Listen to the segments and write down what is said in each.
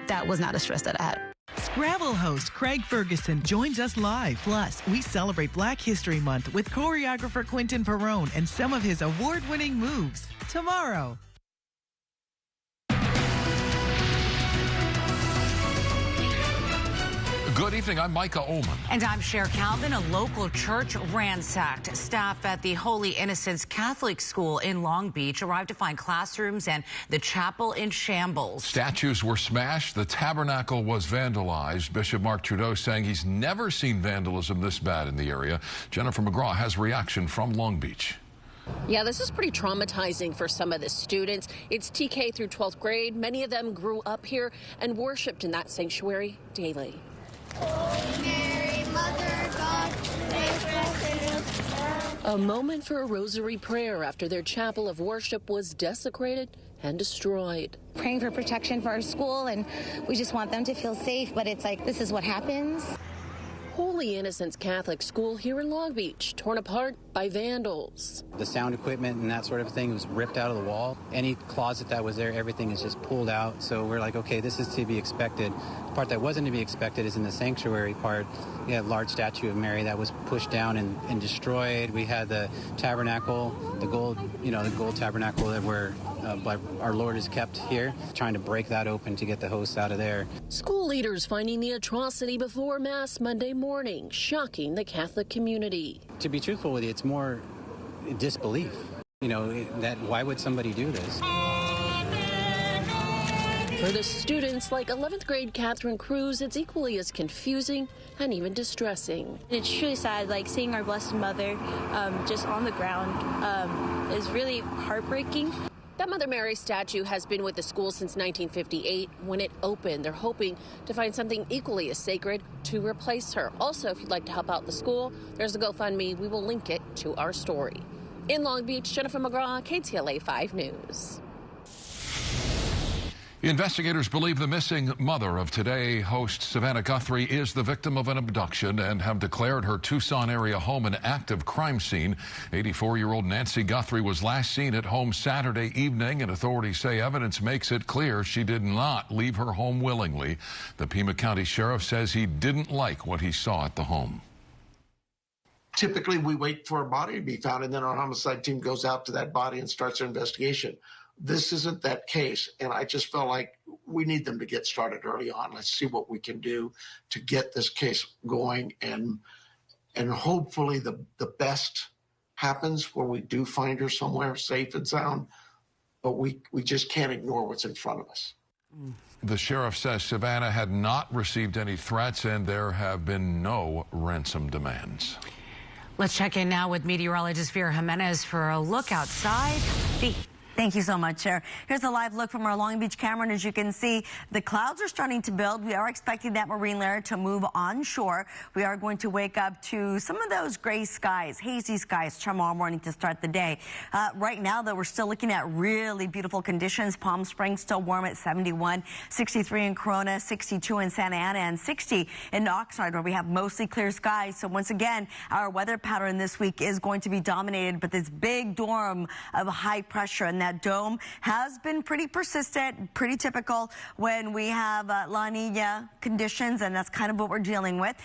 that was not a stress that I had. Scrabble host Craig Ferguson joins us live. Plus, we celebrate Black History Month with choreographer Quentin Perrone and some of his award-winning moves tomorrow. Good evening, I'm Micah Ullman. And I'm Cher Calvin. A local church ransacked. Staff at the Holy Innocents Catholic School in Long Beach arrived to find classrooms and the chapel in shambles. Statues were smashed. The tabernacle was vandalized. Bishop Mark Trudeau saying he's never seen vandalism this bad in the area. Jennifer McGraw has reaction from Long Beach. Yeah, this is pretty traumatizing for some of the students. It's TK through 12th grade. Many of them grew up here and worshiped in that sanctuary daily. Holy Mary, Mother of God, pray for us sinners. A moment for a rosary prayer after their chapel of worship was desecrated and destroyed. Praying for protection for our school, and we just want them to feel safe, but it's like, this is what happens. Holy Innocents Catholic School here in Long Beach, torn apart by vandals. The sound equipment and that sort of thing was ripped out of the wall. Any closet that was there, everything is just pulled out. So we're like, okay, this is to be expected. The part that wasn't to be expected is in the sanctuary part. We had a large statue of Mary that was pushed down and destroyed. We had the tabernacle, the gold tabernacle that our Lord is kept here, trying to break that open to get the hosts out of there. School leaders finding the atrocity before Mass Monday morning, shocking the Catholic community. To be truthful with you, it's more disbelief. That why would somebody do this? For the students like 11th grade Catherine Cruz, it's equally as confusing and even distressing. It's truly sad, like seeing our Blessed Mother just on the ground is really heartbreaking. That Mother Mary statue has been with the school since 1958. When it opened, they're hoping to find something equally as sacred to replace her. Also, if you'd like to help out the school, there's a GoFundMe. We will link it to our story. In Long Beach, Jennifer McGraw, KTLA 5 News. Investigators believe the missing mother of Today host Savannah Guthrie is the victim of an abduction and have declared her Tucson area home an active crime scene. 84-year-old Nancy Guthrie was last seen at home Saturday evening, and authorities say evidence makes it clear she did not leave her home willingly. The Pima County Sheriff says he didn't like what he saw at the home. Typically, we wait for a body to be found, and then our homicide team goes out to that body and starts their investigation. This isn't that case, and I just felt like we need them to get started early on. Let's see what we can do to get this case going, and hopefully the best happens where we do find her somewhere safe and sound, but we just can't ignore what's in front of us. The sheriff says Savannah had not received any threats, and there have been no ransom demands. Let's check in now with meteorologist Vera Jimenez for a look outside. Thank you so much, Cher. Here's a live look from our Long Beach camera, and as you can see, the clouds are starting to build. We are expecting that marine layer to move onshore. We are going to wake up to some of those gray skies, hazy skies tomorrow morning to start the day. Right now, though, we're still looking at really beautiful conditions. Palm Springs still warm at 71, 63 in Corona, 62 in Santa Ana, and 60 in Oxnard, where we have mostly clear skies. So once again, our weather pattern this week is going to be dominated by this big dome of high pressure, and that dome has been pretty persistent, pretty typical when we have La Nina conditions, and that's kind of what we're dealing with.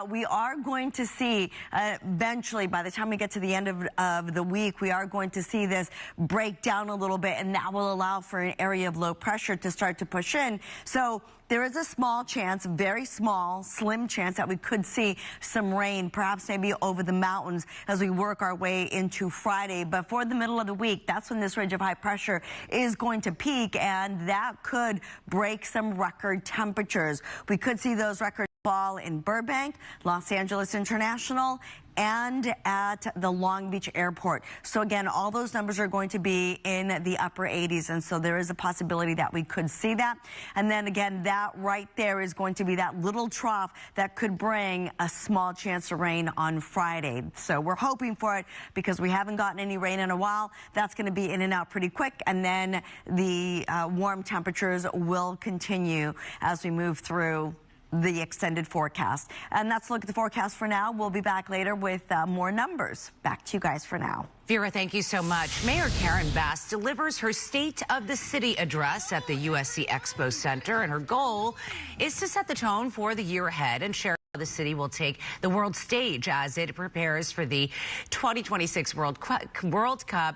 We are going to see eventually, by the time we get to the end of the week, we are going to see this break down a little bit, and that will allow for an area of low pressure to start to push in. So there is a small chance, very small, slim chance that we could see some rain, perhaps maybe over the mountains as we work our way into Friday. But for the middle of the week, that's when this ridge of high pressure is going to peak, and that could break some record temperatures. We could see those records fall in Burbank, Los Angeles International, and at the Long Beach Airport. So again, all those numbers are going to be in the upper 80s, and so there is a possibility that we could see that. And then again, that right there is going to be that little trough that could bring a small chance of rain on Friday. So we're hoping for it because we haven't gotten any rain in a while. That's going to be in and out pretty quick, and then the warm temperatures will continue as we move through the extended forecast. And that's a look at the forecast for now. We'll be back later with more numbers. Back to you guys for now. Vera, thank you so much. Mayor Karen Bass delivers her State of the City address at the USC Expo Center, and her goal is to set the tone for the year ahead and share how the city will take the world stage as it prepares for the 2026 World Cup,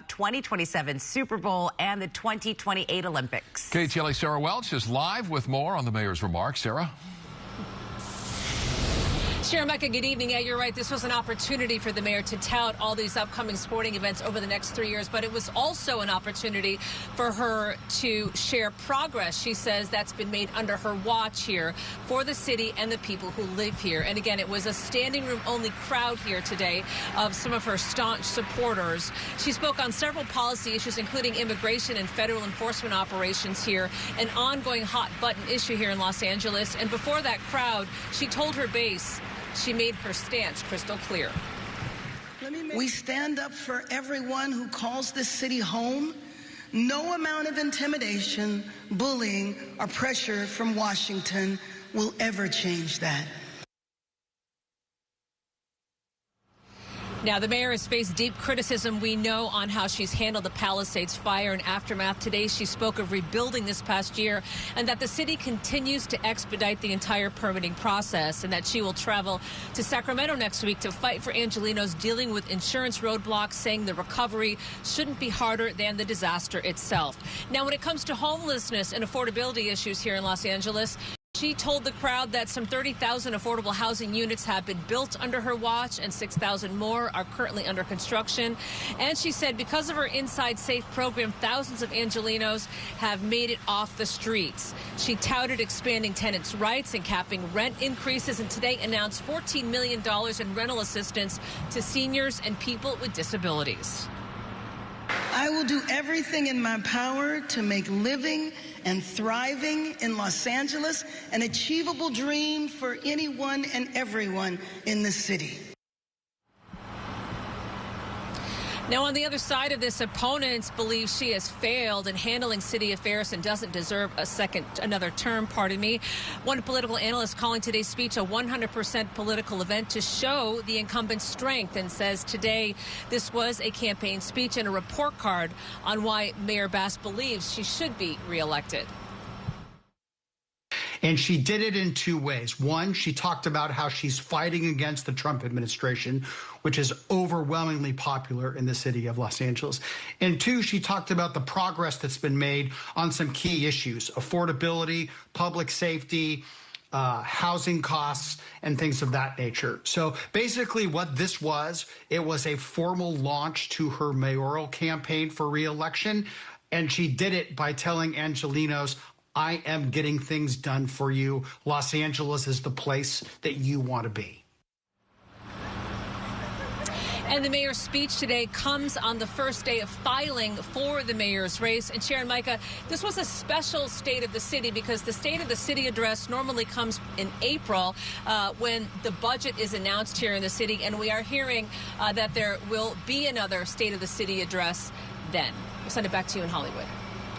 2027 Super Bowl, and the 2028 Olympics. KTLA Sarah Welch is live with more on the mayor's remarks. Sarah? Sharon, Micah, good evening. Yeah, you're right. This was an opportunity for the mayor to tout all these upcoming sporting events over the next 3 years, but it was also an opportunity for her to share progress. She says that's been made under her watch here for the city and the people who live here. And again, it was a standing room only crowd here today of some of her staunch supporters. She spoke on several policy issues, including immigration and federal enforcement operations here, an ongoing hot button issue here in Los Angeles. And before that crowd, she told her base she made her stance crystal clear. We stand up for everyone who calls this city home. No amount of intimidation, bullying, or pressure from Washington will ever change that. Now, the mayor has faced deep criticism, we know, on how she's handled the Palisades fire and aftermath. Today, she spoke of rebuilding this past year and that the city continues to expedite the entire permitting process and that she will travel to Sacramento next week to fight for Angelenos dealing with insurance roadblocks, saying the recovery shouldn't be harder than the disaster itself. Now, when it comes to homelessness and affordability issues here in Los Angeles, she told the crowd that some 30,000 affordable housing units have been built under her watch and 6,000 more are currently under construction. And she said because of her Inside Safe program, thousands of Angelenos have made it off the streets. She touted expanding tenants' rights and capping rent increases, and today announced $14 million in rental assistance to seniors and people with disabilities. I will do everything in my power to make living and thriving in Los Angeles an achievable dream for anyone and everyone in the city. Now, on the other side of this, opponents believe she has failed in handling city affairs and doesn't deserve another term, pardon me. One political analyst calling today's speech a 100% political event to show the incumbent's strength, and says today this was a campaign speech and a report card on why Mayor Bass believes she should be reelected. And she did it in two ways. One, she talked about how she's fighting against the Trump administration, which is overwhelmingly popular in the city of Los Angeles. And two, she talked about the progress that's been made on some key issues: affordability, public safety, housing costs, and things of that nature. So basically what this was, it was a formal launch to her mayoral campaign for re-election. And she did it by telling Angelenos, I am getting things done for you. Los Angeles is the place that you want to be. And the mayor's speech today comes on the first day of filing for the mayor's race. And Sharon, Micah, this was a special State of the City because the State of the City address normally comes in April when the budget is announced here in the city. And we are hearing that there will be another State of the City address then. We'll send it back to you in Hollywood.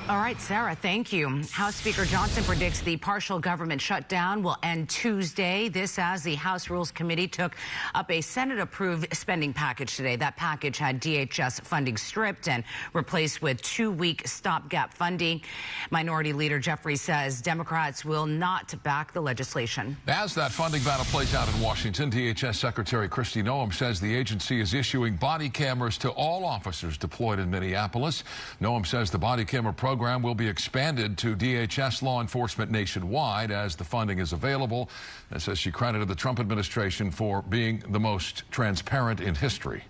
All right, Sarah, thank you. House Speaker Johnson predicts the partial government shutdown will end Tuesday. This as the House Rules Committee took up a Senate-approved spending package today. That package had DHS funding stripped and replaced with 2-week stopgap funding. Minority Leader Jeffries says Democrats will not back the legislation. As that funding battle plays out in Washington, DHS Secretary Kristi Noem says the agency is issuing body cameras to all officers deployed in Minneapolis. Noem says the body camera program will be expanded to DHS law enforcement nationwide as the funding is available. And says she credited the Trump administration for being the most transparent in history.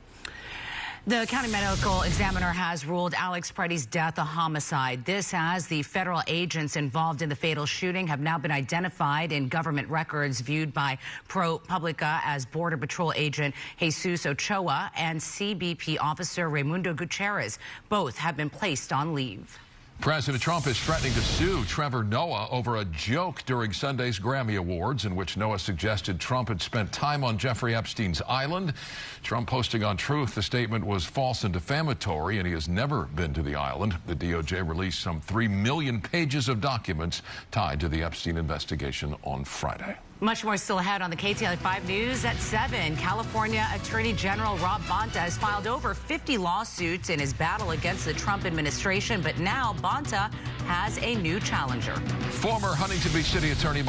The county medical examiner has ruled Alex Preddy's death a homicide. This as the federal agents involved in the fatal shooting have now been identified in government records viewed by ProPublica as Border Patrol agent Jesus Ochoa and CBP officer Raimundo Gutierrez. Both have been placed on leave. President Trump is threatening to sue Trevor Noah over a joke during Sunday's Grammy Awards in which Noah suggested Trump had spent time on Jeffrey Epstein's island. Trump posting on Truth the statement was false and defamatory and he has never been to the island. The DOJ released some 3 million pages of documents tied to the Epstein investigation on Friday. Much more still ahead on the KTLADT 5 News at 7. California Attorney General Rob Bonta has filed over 50 lawsuits in his battle against the Trump administration, but now Bonta has a new challenger. Former Huntington Beach City Attorney